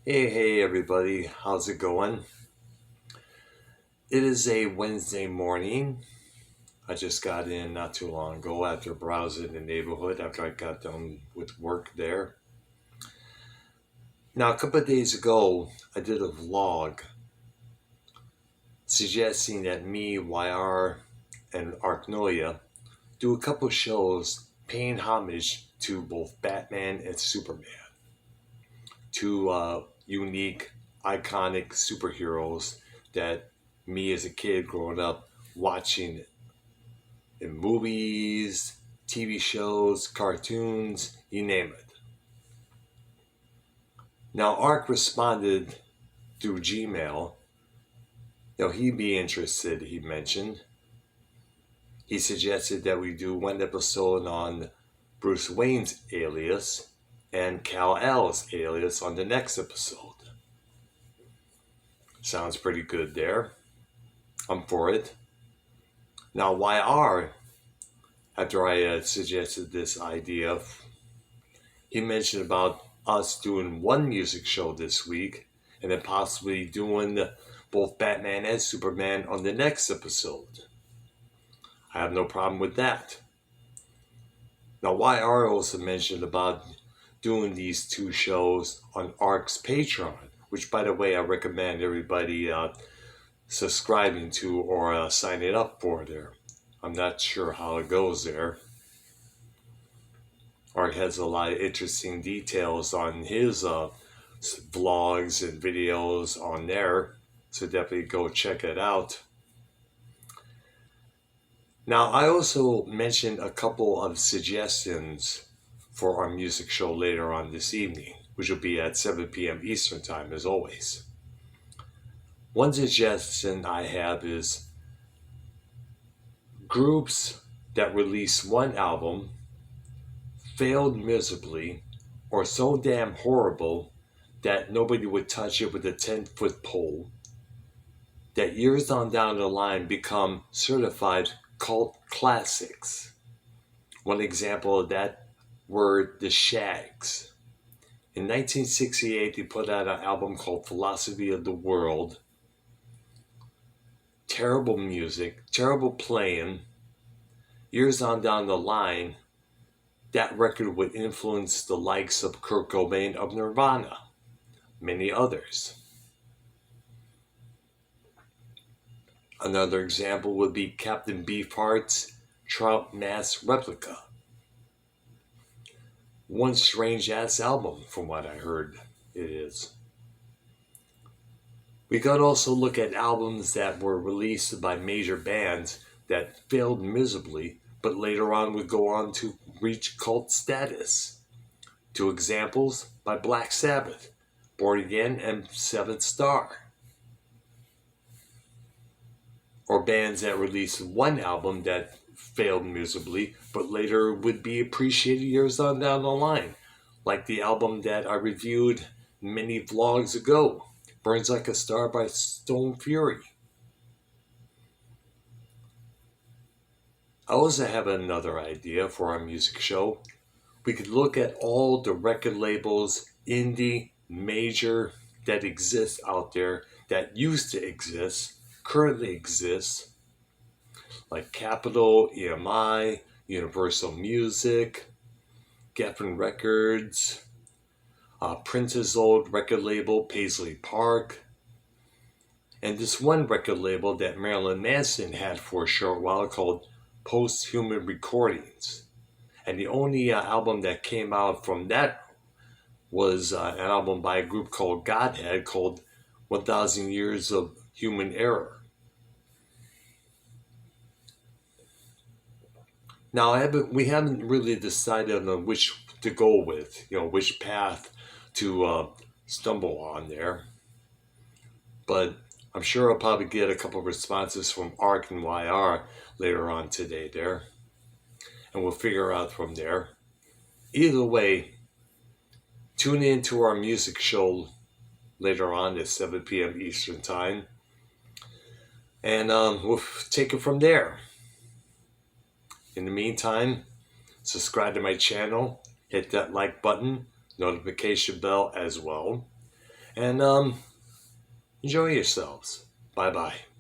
Hey, everybody, how's it going? It is a Wednesday morning. I just got in not too long ago after browsing the neighborhood after I got done with work there. Now, a couple of days ago, I did a vlog suggesting that me, YR, and Arknoia do a couple shows paying homage to both Batman and Superman, two unique, iconic superheroes that me as a kid growing up watching in movies, TV shows, cartoons, you name it. Now, Ark responded through Gmail. He'd be interested, he mentioned. He suggested that we do one episode on Bruce Wayne's alias and Kal-El's alias on the next episode. Sounds pretty good there. I'm for it. Now, YR, after I suggested this idea, he mentioned about us doing one music show this week and then possibly doing both Batman and Superman on the next episode. I have no problem with that. Now, YR also mentioned about doing these two shows on Ark's Patreon, which, by the way, I recommend everybody subscribing to or signing up for there. I'm not sure how it goes there. Ark has a lot of interesting details on his vlogs and videos on there, so definitely go check it out. Now, I also mentioned a couple of suggestions for our music show later on this evening, which will be at 7 p.m. Eastern Time, as always. One suggestion I have is groups that release one album, failed miserably, or so damn horrible that nobody would touch it with a 10-foot pole, that years on down the line become certified cult classics. One example of that were the Shags. In 1968, they put out an album called Philosophy of the World. Terrible music, terrible playing. Years on down the line, that record would influence the likes of Kurt Cobain of Nirvana, many others. Another example would be Captain Beefheart's Trout Mask Replica. One strange ass album, from what I heard it is. We could also look at albums that were released by major bands that failed miserably, but later on would go on to reach cult status. Two examples by Black Sabbath, Born Again and Seventh Star. Or bands that released one album that failed miserably, but later would be appreciated years on down the line, like the album that I reviewed many vlogs ago, Burns Like a Star by Stone Fury. I also have another idea for our music show. We could look at all the record labels, indie, major, that exist out there, that used to exist, currently exist, like Capitol, EMI, Universal Music, Geffen Records, Prince's old record label, Paisley Park, and this one record label that Marilyn Manson had for a short while called Post-Human Recordings. And the only album that came out from that was an album by a group called Godhead called 1,000 Years of Human Error. Now, we haven't really decided on which to go with, which path to stumble on there. But I'm sure I'll probably get a couple of responses from Ark and YR later on today there. And we'll figure out from there. Either way, tune in to our music show later on at 7 p.m. Eastern Time. And we'll take it from there. In the meantime, subscribe to my channel, hit that like button, notification bell as well. And enjoy yourselves. Bye bye.